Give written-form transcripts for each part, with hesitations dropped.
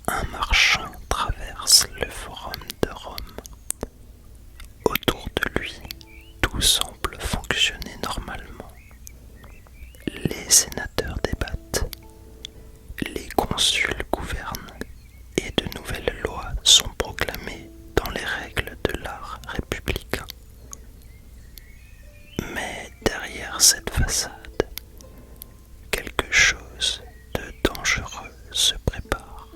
Un marchand traverse le forum de Rome. Autour de lui, tout semble fonctionner normalement. Les sénateurs débattent, les consuls gouvernent et de nouvelles lois sont proclamées dans les règles de l'art républicain. Mais derrière cette façade, quelque chose de dangereux se prépare.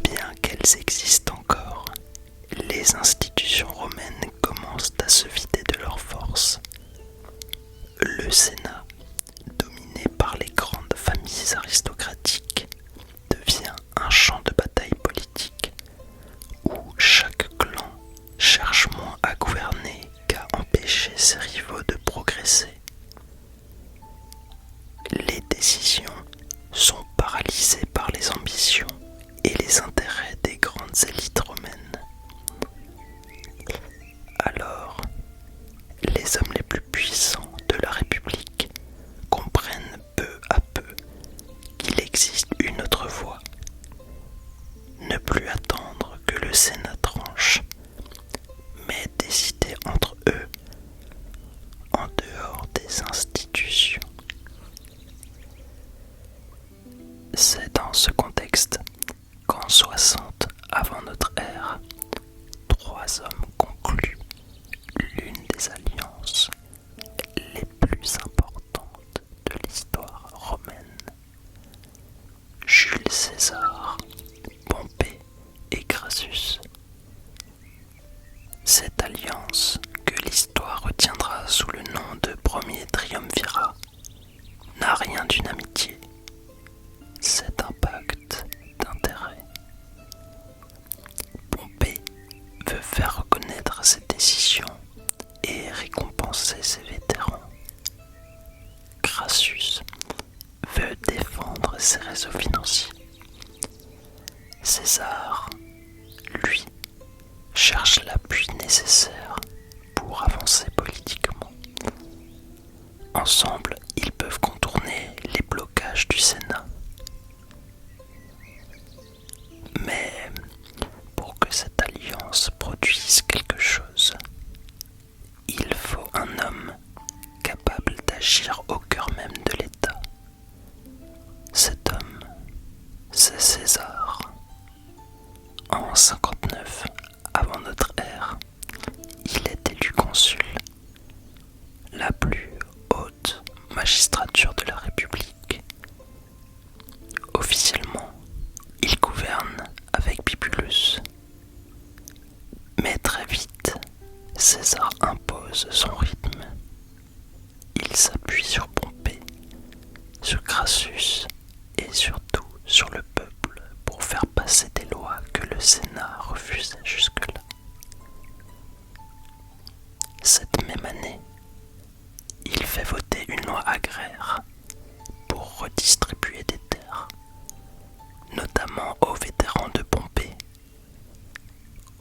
Bien qu'elles existent encore, les institutions romaines commencent à se vider de leur force. Le Sénat, dominé par les grandes familles aristocratiques, devient un champ de bataille politique où chaque clan cherche moins à gouverner qu'à empêcher ses rivaux de progresser. Les décisions sont paralysées par les ambitions et les intérêts des grandes élites romaines. Alors, les hommes les plus puissants de la République comprennent peu à peu qu'il existe une autre voie. Ne plus attendre que le Sénat tranche, mais décider entre eux, en dehors des institutions. C'est dans ce contexte qu'en 60 avant notre ère, trois hommes concluent l'une des alliances les plus importantes de l'histoire romaine. Jules César, Pompée et Crassus. Cette alliance, que l'histoire retiendra sous le nom de premier triumvirat, n'a rien d'une amitié. C'est un pacte d'intérêt. Pompée veut faire reconnaître ses décisions et récompenser ses vétérans. Crassus veut défendre ses réseaux financiers. César, lui, cherche l'appui nécessaire pour avancer politiquement. Ensemble, ils peuvent contourner les blocages du Sénat. Mais pour que cette alliance produise quelque chose, il faut un homme capable d'agir au cœur même de l'État. Cet homme, c'est César. En 59 avant notre ère, il est élu consul, la plus haute magistrature de la République. Officiellement, il gouverne avec Bibulus. Mais très vite, César impose son rythme. Il s'appuie sur Pompée, sur Crassus et surtout sur le peuple pour faire passer des lois que le Sénat refusait jusque-là. Cette même année, il fait voter une loi agraire pour redistribuer des terres, notamment aux vétérans de Pompée.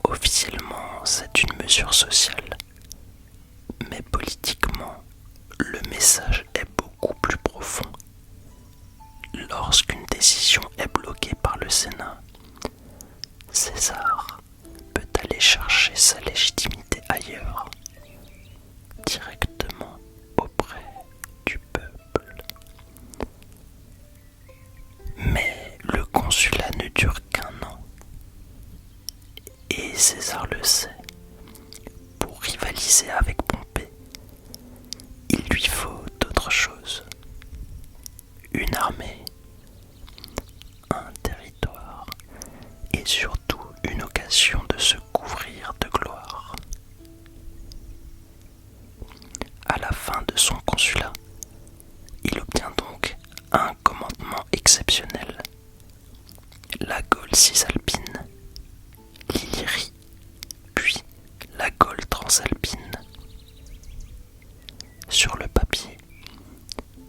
Officiellement, c'est une mesure sociale, mais politiquement, le message est beaucoup plus profond. Lorsqu'une décision est bloquée par le Sénat, César peut aller chercher sa légitimité ailleurs, directement auprès du peuple. Mais le consulat ne dure qu'un an, et César le sait. Pour rivaliser avec Pompée, il lui faut d'autres choses. Une armée, un territoire et surtout une occasion de se couvrir de gloire. À la fin de son consulat, il obtient donc un commandement exceptionnel. La Gaule cisalpine, l'Illyrie, puis la Gaule transalpine. Sur le papier,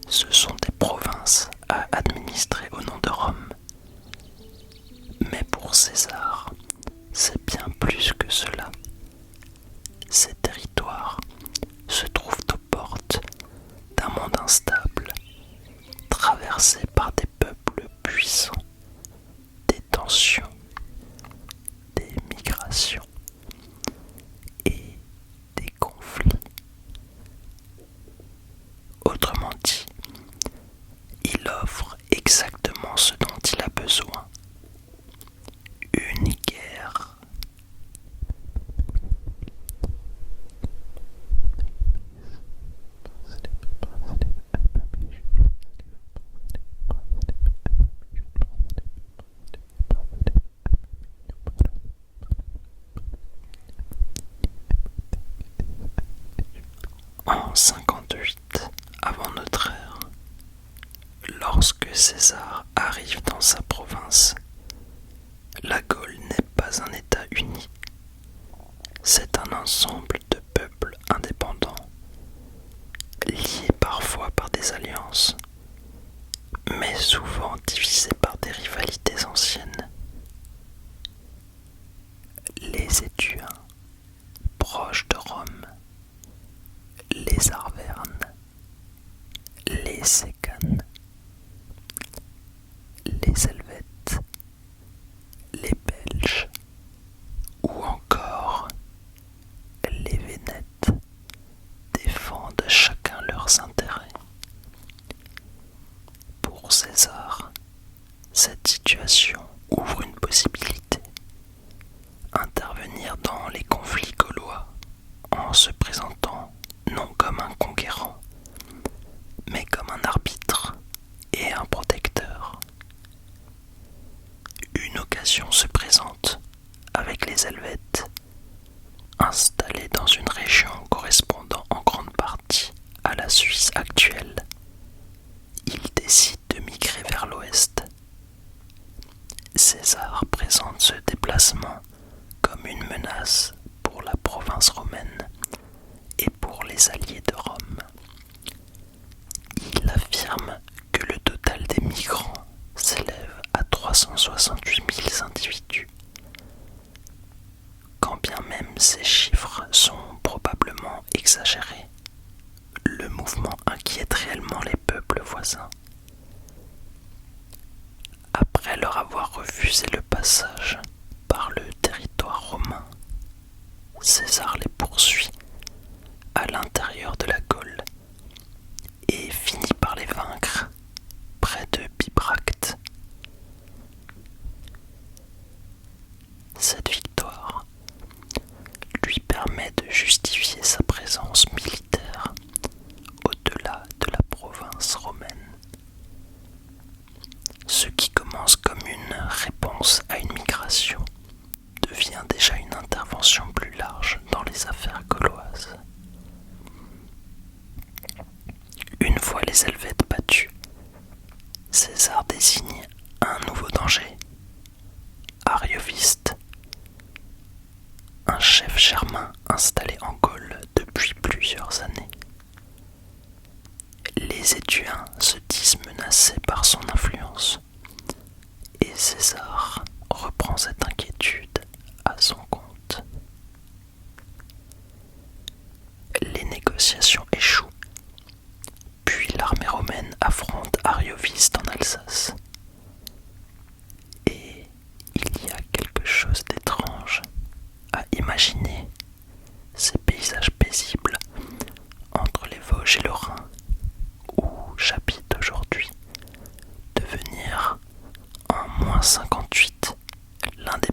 ce sont des provinces à administrer au nom de Rome. César arrive dans sa province, la Gaule n'est pas un État uni. C'est un ensemble de peuples indépendants, liés parfois par des alliances, mais souvent divisés par des rivalités anciennes. Les Étuens, proches de Rome, les Arvernes, les Sécanes, les Helvètes, les Belges ou encore les Vénètes défendent chacun leurs intérêts. Pour César, cette situation ouvre une possibilité: intervenir dans les conflits gaulois en se présentant non comme un conquérant, mais comme un arbitre et un protecteur. Une occasion se présente avec les Helvètes, installés dans une région correspondant en grande partie à la Suisse actuelle. Ils décident de migrer vers l'ouest. César présente ce déplacement comme une menace pour la province romaine et pour les alliés de Rome. Il affirme que le total des migrants s'élève à 368 000 individus. Quand bien même ces chiffres sont probablement exagérés, le mouvement inquiète réellement les peuples voisins. Après leur avoir refusé le passage par le territoire romain, César les poursuit à l'intérieur de la Gaule et finit par les vaincre près de Bibracte. Cette victoire lui permet de justifier sa présence militaire au-delà de la province romaine. Ce qui commence comme une réponse à une migration devient déjà une intervention plus large dans les affaires gauloises. Une fois les Helvètes battus, César désigne un nouveau danger: Arioviste, un chef germain installé en Gaule depuis plusieurs années. Les Étuens se disent menacés par son influence, et César reprend cette inquiétude à son compte. Les négociations échouent, puis l'armée romaine affronte Arioviste en Alsace. Et il y a quelque chose d'étrange à imaginer ces paysages paisibles entre les Vosges et le Rhin, où j'habite aujourd'hui, devenir en -58 l'un des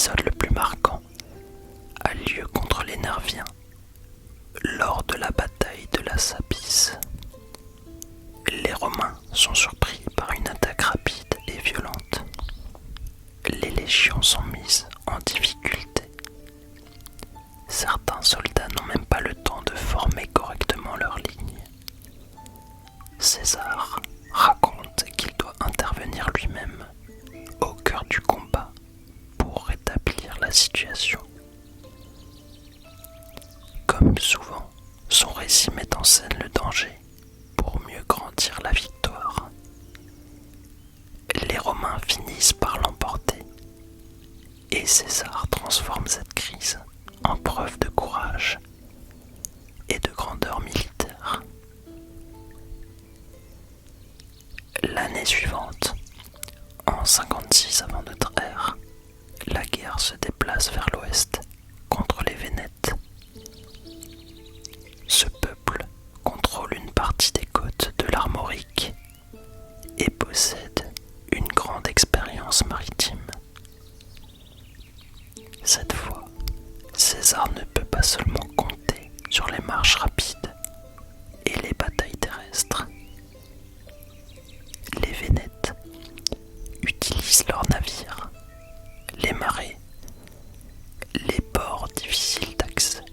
l'épisode le plus marquant a lieu contre les Nerviens, lors de la bataille de la Sapis. Les Romains sont surpris par une attaque rapide et violente. Les légions sont mises en difficulté. Certains soldats n'ont même pas le temps de former correctement leurs lignes. César raconte qu'il doit intervenir lui-même au cœur du combat pour rétablir la situation. Comme souvent, son récit met en scène le danger pour mieux grandir la victoire. Les Romains finissent par l'emporter et César transforme cette crise en preuve de courage et de grandeur militaire. L'année suivante, en 56 avant notre ère, la guerre se déplace vers l'ouest contre les Vénètes. Ce peuple contrôle une partie des côtes de l'Armorique et possède une grande expérience maritime. Cette fois, César ne peut pas seulement compter sur les marches rapides et les batailles terrestres. Les Vénètes utilisent leurs navires, les marées, les ports difficiles d'accès.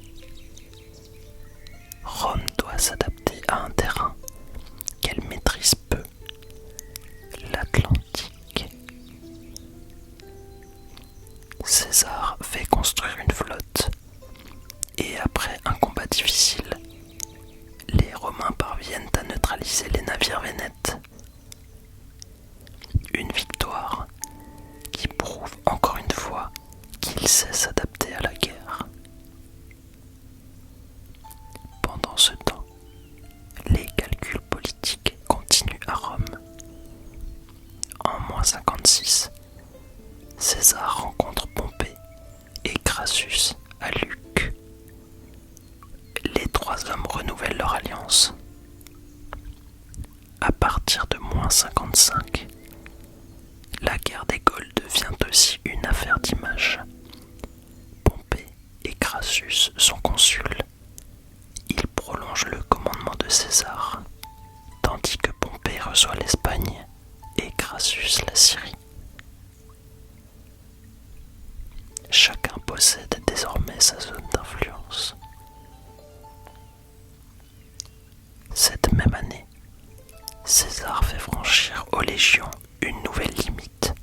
Rome doit s'adapter à un terrain qu'elle maîtrise peu, l'Atlantique. César fait construire une flotte et après un combat difficile, les Romains parviennent à neutraliser les navires vénètes. Une victoire qui prouve encore une fois qu'il sait s'adapter à la guerre. Pendant ce temps, les calculs politiques continuent à Rome. En -56, César rencontre Pompée et Crassus à Luc. Les trois hommes renouvellent leur alliance. À partir de -55, la guerre des Gaules devient aussi une affaire d'image. Pompée et Crassus sont consuls. Ils prolongent le commandement de César, tandis que Pompée reçoit l'Espagne et Crassus la Syrie. Chacun possède désormais sa zone d'influence. Cette même année, César fait franchir aux légions une nouvelle limite,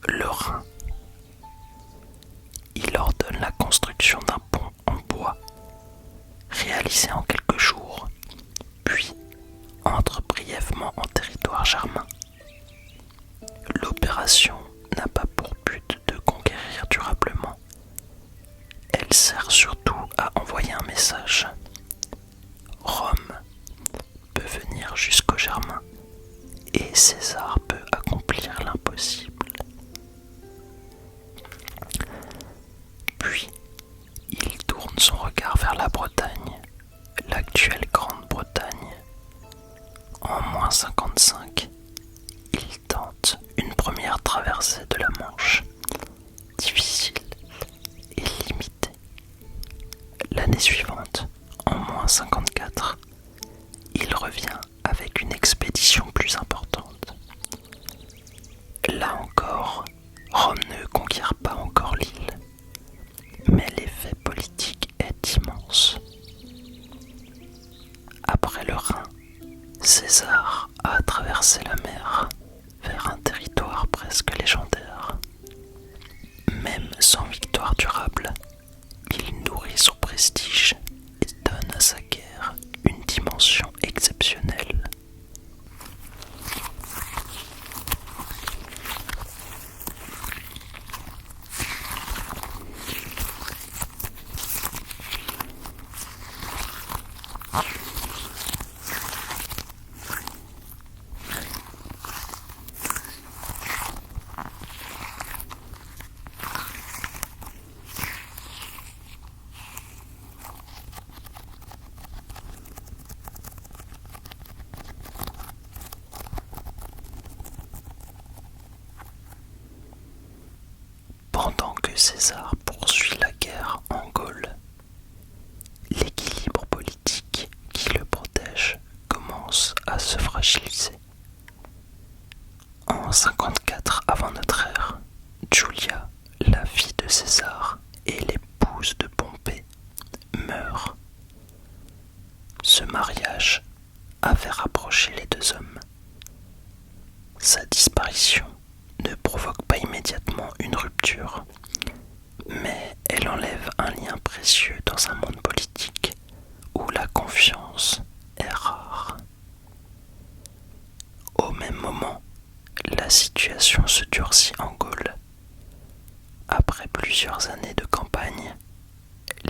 le Rhin. Il ordonne la construction d'un pont en bois, réalisé en quelques jours, puis entre brièvement en territoire germain. L'opération n'a pas pour but de conquérir durablement. Elle sert surtout à envoyer un message. Rome peut venir jusqu'aux Germains et César peut accomplir l'impossible. Puis, il tourne son regard vers la Bretagne, l'actuelle Grande-Bretagne. En -55, il tente une première traversée de la Manche, difficile et limitée. L'année suivante, en -54, il revient avec une expédition plus importante. Là encore, Rome ne conquiert pas encore l'île, mais l'effet politique est immense. Après le Rhin, César a traversé la mer vers un territoire presque légendaire. Même sans victoire durable, il nourrit son prestige et donne à sa guerre une dimension exceptionnelle. César poursuit la guerre en Gaule. L'équilibre politique qui le protège commence à se fragiliser. En 54 avant notre ère, Julia, la fille de César et l'épouse de Pompée, meurt. Ce mariage avait rapproché les deux hommes. Sa disparition ne provoque pas immédiatement une rupture, mais elle enlève un lien précieux dans un monde politique où la confiance est rare. Au même moment, la situation se durcit en Gaule. Après plusieurs années de campagne,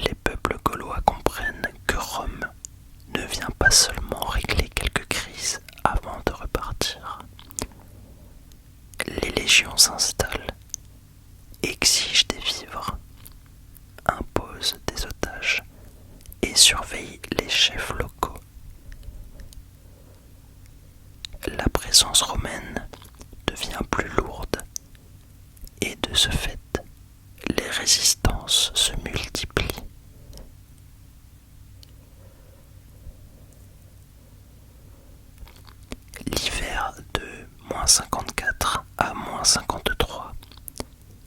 les peuples gaulois comprennent que Rome ne vient pas seulement régler quelques crises avant de repartir. Les légions s'installent, exigent des vivres, imposent des otages et surveillent les chefs locaux. La présence romaine devient plus lourde et de ce fait, les résistances se multiplient. L'hiver de -54 à -53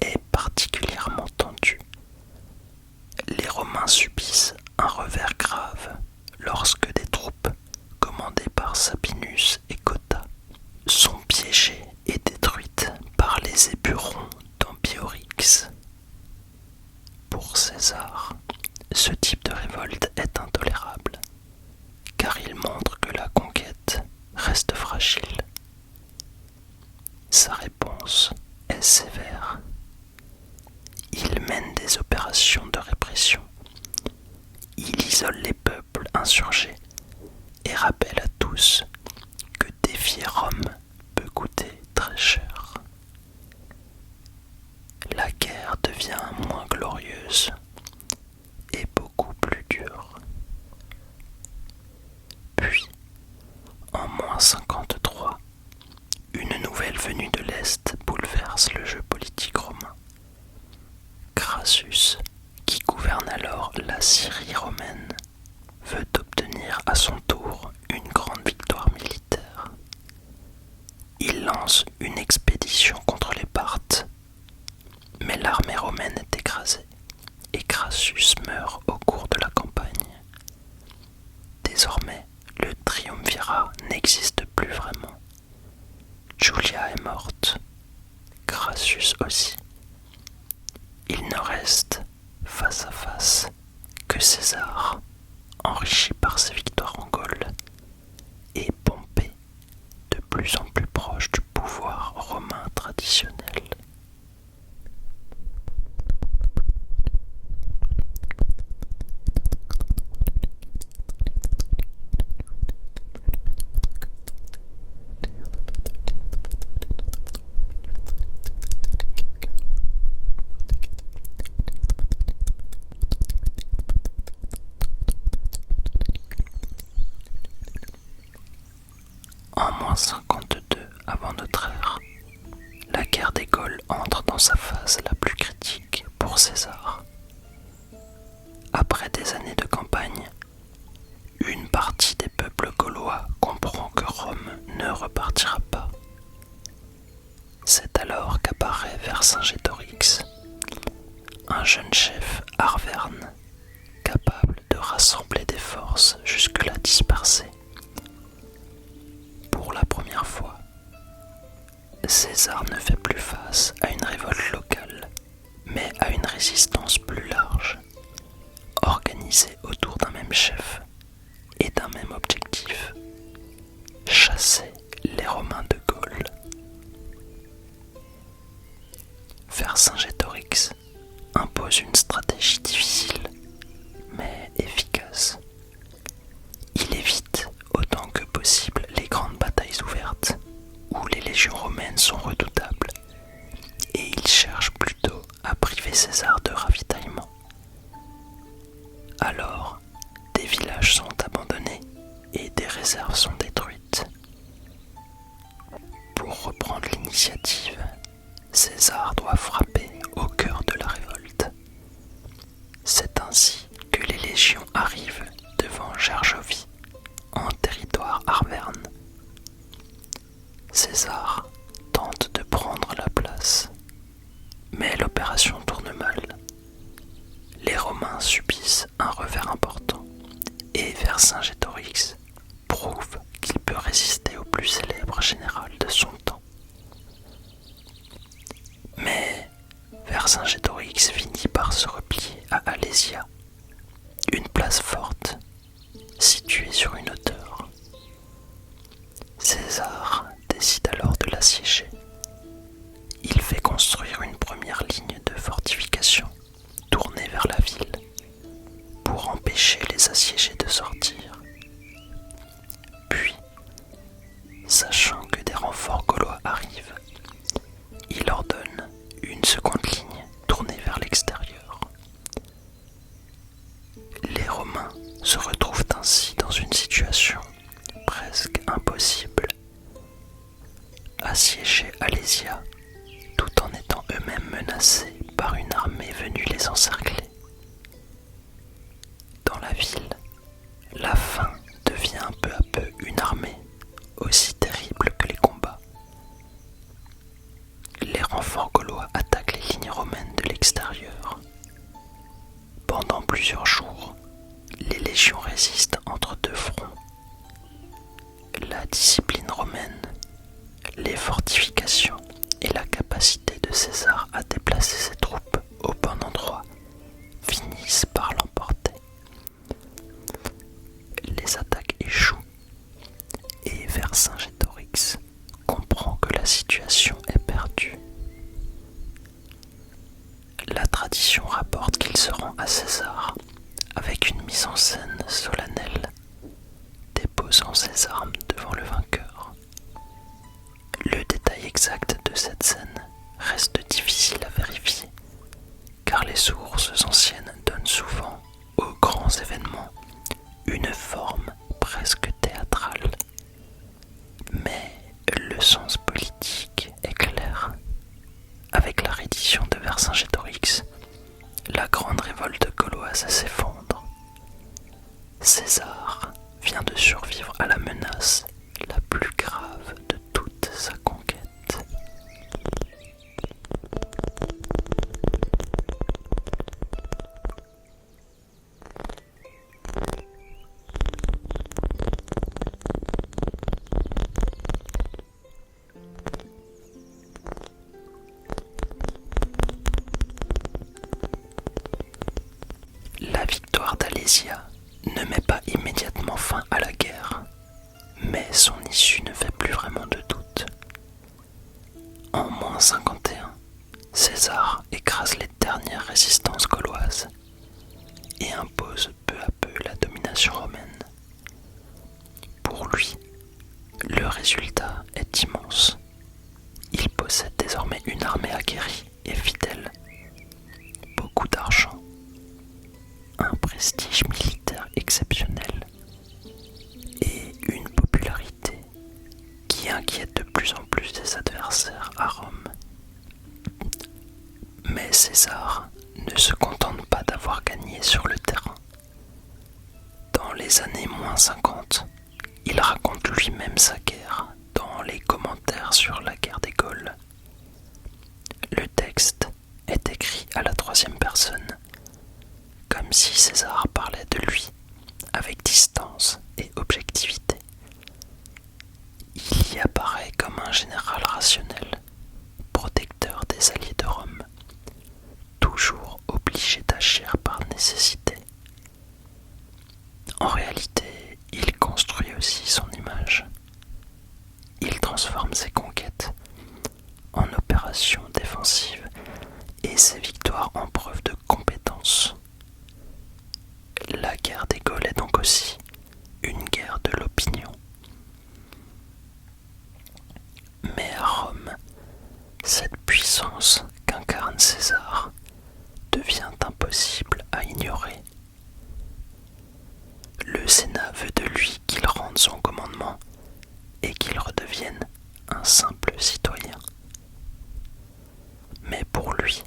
est particulièrement tendu. Les Romains subissent un revers grave lorsque des troupes commandées par Sabinus et Cotta sont piégées et détruites par les Épurons d'Ambiorix. Pour César, ce type de révolte est intolérable, car il montre que la conquête reste fragile. Sa réponse est sévère. Il mène des opérations de répression. Il isole les peuples insurgés et rappelle à tous que défier Rome peut coûter très cher. La guerre devient moins glorieuse et beaucoup plus dure. Puis, en -53, une nouvelle venue de l'Est bouleverse le jeu politique romain. Crassus, qui gouverne alors la Syrie romaine, veut obtenir à son tour une grande victoire militaire. Il lance une expédition contre les Parthes, mais l'armée romaine est écrasée et Crassus meurt au cours de la campagne. Désormais, le triumvirat n'existe plus vraiment. Julia est morte, Crassus aussi. Il ne reste, face à face, que César, enrichi par ses victoires en Gaule, et Pompée, de plus en plus proche du pouvoir romain traditionnel. En -52 avant notre ère, la guerre des Gaules entre dans sa phase la plus critique pour César. Après des années de campagne, une partie des peuples gaulois comprend que Rome ne repartira pas. C'est alors qu'apparaît Vercingétorix, un jeune chef arverne, capable de rassembler des forces jusque-là dispersées. Pour la première fois, César ne fait plus face à une révolte locale, mais à une résistance plus large, organisée autour d'un même chef et d'un même objectif: chasser les Romains de Gaule. Vercingétorix impose une stratégie difficile, mais efficace. Il évite autant que possible les grandes batailles ouvertes, où les légions romaines sont redoutables, et il cherche plutôt à priver César de ravitaillement. Alors, des villages sont abandonnés et des réserves sont détruites. Pour reprendre l'initiative, César doit frapper au cœur de la révolte. ainsi que les légions arrivent devant Gergovie, en territoire arverne. César tente de prendre la place, mais l'opération tourne mal. Les Romains subissent un revers important et Vercingétorix prouve qu'il peut résister au plus célèbre général de son temps. Mais Vercingétorix finit par se replier à Alésia, une place forte située sur une hauteur. César décide alors de l'assiéger. Il fait construire une première ligne de fortification tournée vers la ville pour empêcher les assiégés de sortir. Puis, sachant que des renforts gaulois arrivent, il ordonne une seconde ligne tournée vers l'extérieur. Les Romains se retrouvent ainsi dans une situation presque impossible. Assiéger Alésia tout en étant eux-mêmes menacés par une armée venue les encercler. Dans la ville, la faim devient peu à peu une armée aussi terrible que les combats. Les renforts gaulois attaquent les lignes romaines de l'extérieur. Pendant plusieurs jours, les légions résistent entre deux fronts. La discipline romaine, les fortifications et la capacité de César à déplacer ses troupes au bon endroit finissent par l'emporter. Les attaques échouent et Vercingétorix comprend que la situation est perdue. La tradition rapporte qu'il se rend à César avec une mise en scène solennelle, déposant ses armes devant le vainqueur. Le détail exact de cette scène reste difficile à vérifier, car les sources anciennes donnent souvent aux grands événements une forme presque théâtrale. Mais le sens politique est clair. Avec la reddition de Vercingétorix, la grande révolte gauloise s'effondre. César vient de survivre à la menace la plus grave de toute sa conquête. La victoire d'Alésia ne met pas immédiatement fin à la guerre, mais son issue ne fait plus vraiment de doute. En -51, César écrase les dernières résistances gauloises et impose peu à peu la domination romaine. Pour lui, le résultat est immense. Il possède désormais une armée aguerrie et fidèle, beaucoup d'argent, un prestige militaire exceptionnel et une popularité qui inquiète de plus en plus ses adversaires à Rome. Mais César ne se contente pas d'avoir gagné sur le terrain. Dans les années -50, il raconte lui-même sa guerre dans les commentaires sur la guerre des Gaules. Le texte est écrit à la troisième personne, comme si César parlait de lui, avec distance et objectivité. Il y apparaît comme un général rationnel, protecteur des alliés de Rome, toujours obligé d'agir par nécessité. En réalité, il construit aussi son image. Il transforme ses conquêtes en opérations défensives et ses victoires en preuve de compétence. La guerre des Gaules est donc aussi une guerre de l'opinion. Mais à Rome, cette puissance qu'incarne César devient impossible à ignorer. Le Sénat veut de lui qu'il rende son commandement et qu'il redevienne un simple citoyen. Mais pour lui,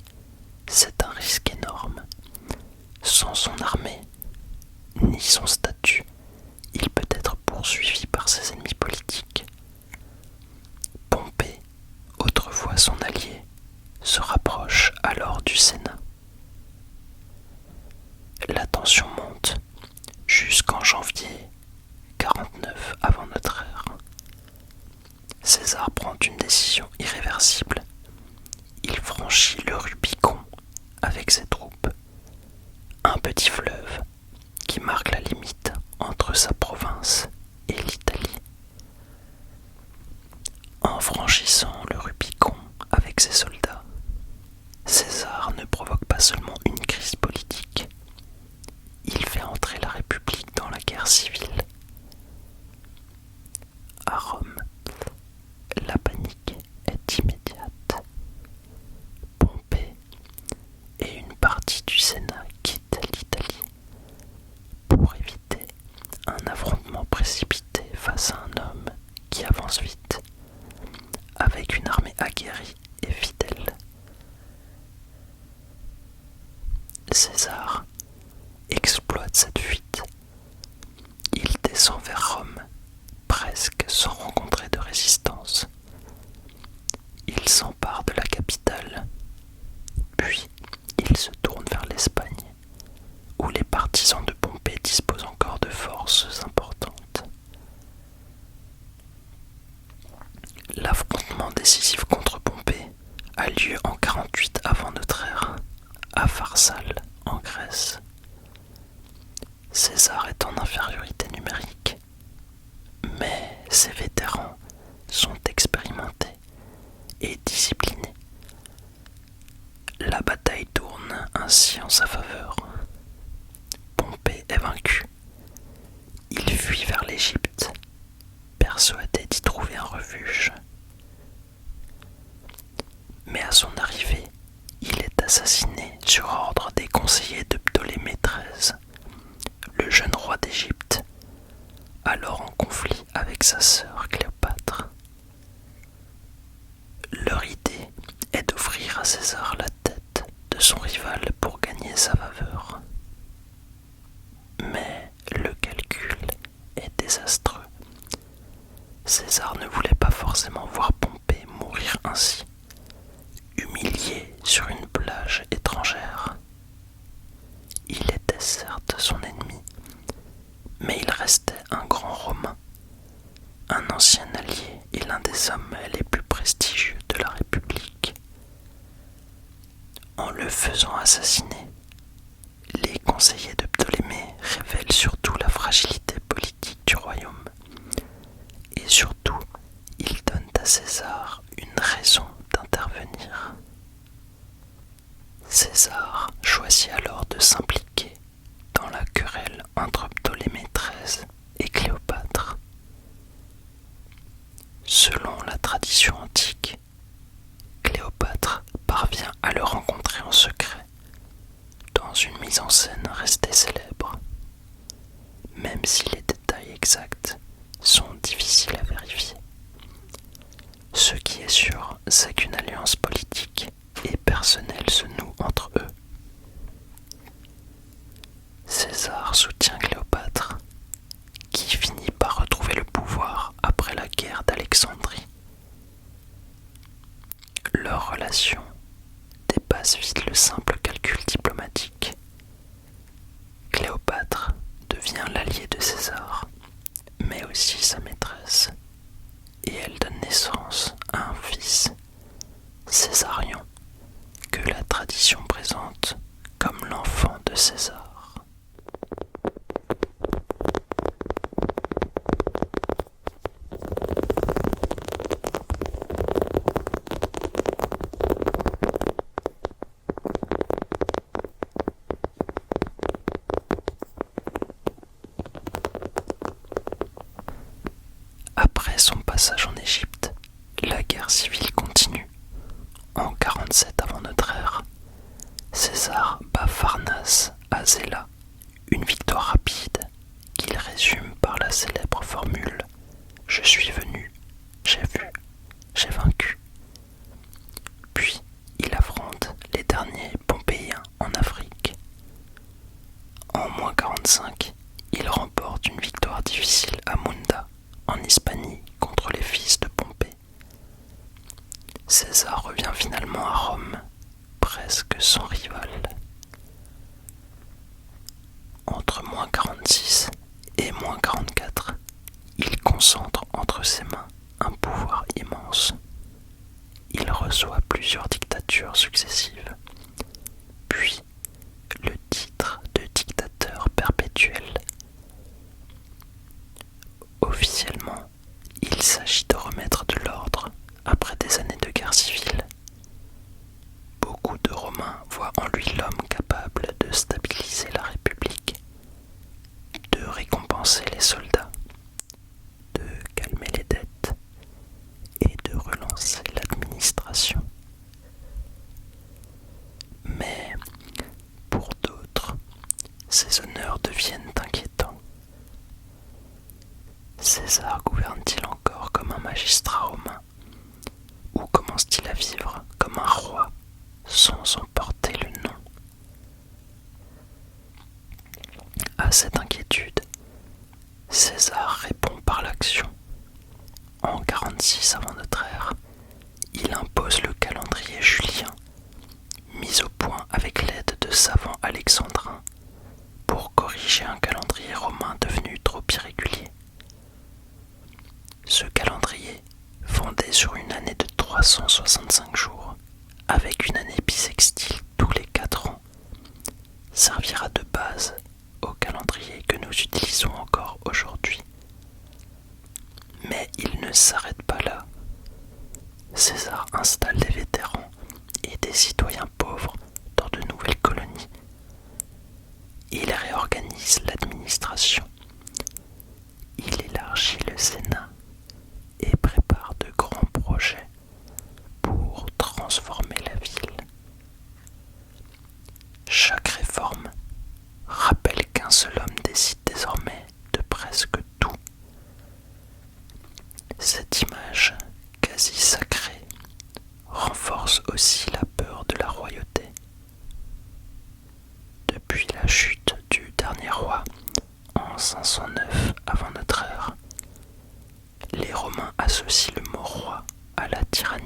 c'est un risque énorme. Sans son franchit le Rubicon avec ses troupes, un petit fleuve qui marque la limite entre sa province et l'Italie. En franchissant le Rubicon avec ses soldats, César ne provoque pas seulement une crise politique, il fait entrer la République dans la guerre civile. À Rome, la panique est immédiate. Pompée et une partie du Sénat quittent l'Italie pour éviter un affrontement précipité face à un homme qui avance vite, avec une armée aguerrie et fidèle. César exploite cette fuite. Il descend vers Rome, presque sans rencontrer de résistance. Il s'empare de la capitale, puis il se tourne vers l'Espagne, où les partisans de Pompée disposent encore de forces importantes. L'affrontement décisif contre Pompée a lieu en 48 avant notre ère, à Pharsale, en Grèce. César est en infériorité numérique, mais ses vétérans sont expérimentés et disciplinés. La bataille tourne ainsi en sa faveur. Pompée est vaincu. Il fuit vers l'Égypte, persuadé d'y trouver un refuge. Mais à son arrivée, il est assassiné sur ordre des conseillers de Ptolémée XIII, le jeune roi d'Égypte, alors en conflit avec sa sœur Cléopâtre. Leur idée est d'offrir à César la tête de son rival pour gagner sa faveur. Mais le calcul est désastreux. César ne voulait pas forcément voir Pompée mourir ainsi, humilié sur une plage étrangère. Il était certes son ennemi, mais il restait un grand Romain, un ancien allié et l'un des hommes les plus prestigieux de la République. En le faisant assassiner, les conseillers de Ptolémée révèlent surtout la fragilité politique du royaume. Et surtout, ils donnent à César une raison d'intervenir. César choisit alors de s'impliquer dans la querelle entre Ptolémée XIII et Cléopâtre. Selon la tradition antique, Cléopâtre parvient à le rencontrer en secret, dans une mise en scène restée célèbre, même si les détails exacts sont difficiles à vérifier. Ce qui est sûr, c'est qu'une alliance politique et personnelle se noue entre eux. César soutient Cléopâtre, qui finit par retrouver le pouvoir après la guerre d'Alexandrie. Leur relation dépasse vite le simple calcul diplomatique. Cléopâtre devient l'allié de César, mais aussi sa maîtresse, et elle donne naissance à un fils, Césarion, que la tradition présente comme l'enfant de César. Après son passage en Égypte, la guerre civile continue. En 47 avant notre ère, César bat Pharnace à Zéla, une victoire rapide qu'il résume par la célèbre formule « Je suis venu, j'ai vu, j'ai vaincu ». Puis il affronte les derniers Pompéiens en Afrique. En -45, il remporte une victoire difficile à Munda, en Hispanie, contre les fils de Pompée. César revient finalement à Rome, presque sans rival. Entre -46 et -44, il concentre entre ses mains un pouvoir immense. candidatures successives, puis le titre de dictateur perpétuel. Officiellement, il s'agit de remettre de l'ordre après des années de guerre civile. Beaucoup de Romains voient en lui l'homme capable de stabiliser la République, de récompenser les soldats, de calmer les dettes et de relancer l'administration. Mais pour d'autres, ces honneurs deviennent inquiétants. César gouverne-t-il encore comme un magistrat romain, ou commence-t-il à vivre comme un roi sans en porter le nom? À cette inquiétude, César répond par l'action. En 46 avant notre ère, il impose le calendrier julien, mis au point avec l'aide de savants alexandrins pour corriger un calendrier romain devenu trop irrégulier. Ce calendrier, fondé sur une année de 365 jours, avec une année bissextile tous les 4 ans, servira de base au calendrier que nous utilisons encore aujourd'hui. Mais il ne s'arrête pas là. César installe des vétérans et des citoyens pauvres dans de nouvelles colonies. Il réorganise l'administration. Il élargit le Sénat et prépare de grands projets pour transformer la ville. Chaque réforme rappelle qu'un seul homme décide désormais de presque tout. Cette image quasi sacrée renforce aussi la peur de la royauté. Depuis la chute du dernier roi en 509 avant notre ère, les Romains associent le mot roi à la tyrannie.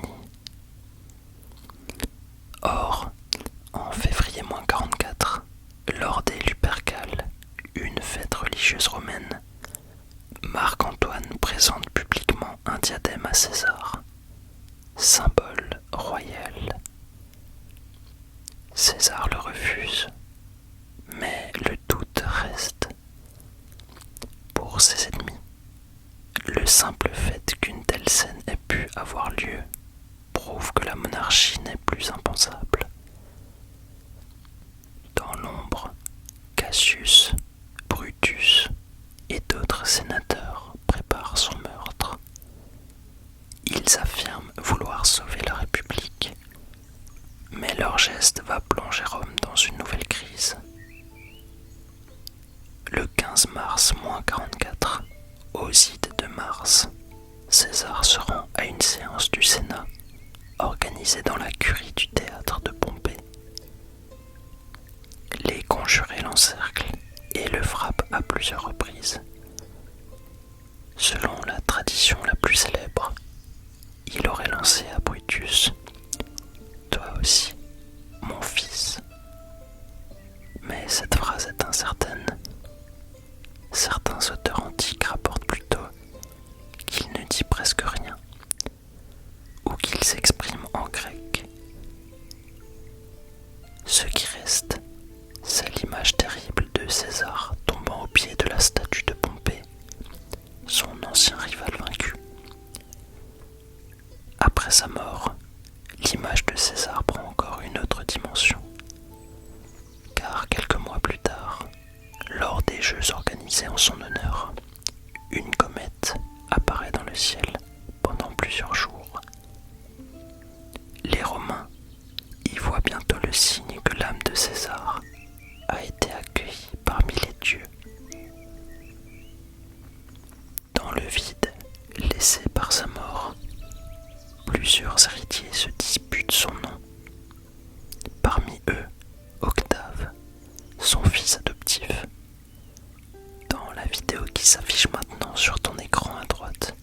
Or, en février 44, lors des Lupercales, une fête religieuse romaine, Marc-Antoine présente publiquement un diadème à César, symbole royal. César le refuse, mais le doute reste. Pour ses ennemis, le simple fait qu'une telle scène ait pu avoir lieu prouve que la monarchie n'est plus impensable. Dans l'ombre, Cassius, Brutus et d'autres sénateurs préparent son meurtre. Ils affirment vouloir sauver la République, mais leur geste va plonger Rome dans une nouvelle crise. Le 15 mars 44, aux ides de Mars, César se rend à une séance du Sénat organisée dans la curie du théâtre de Pompée. Les conjurés l'encerclent et le frappent à plusieurs reprises. Selon la tradition la plus célèbre, il aurait lancé à Brutus « Toi aussi, mon fils ». Mais cette phrase est incertaine. Certains auteurs antiques rapportent plutôt qu'il ne dit presque rien, ou qu'il s'exprime en grec. Ce qui reste, c'est l'image terrible de César tombant au pied de la statue de Pompée, son ancien rival vaincu. Après sa mort, l'image de César prend encore une autre dimension, car quelques mois plus tard, lors des Jeux organisés en son honneur, une comète apparaît dans le ciel pendant plusieurs jours. Les Romains y voient bientôt le signe que l'âme de César a été accueillie parmi les dieux. Dans le vide laissé par sa mort, plusieurs héritiers se disputent son nom. Parmi eux, Octave, son fils adoptif. Dans la vidéo qui s'affiche maintenant sur ton écran à droite,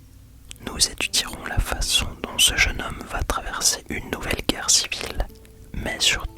nous étudierons la façon dont ce jeune homme va traverser une nouvelle guerre civile, mais surtout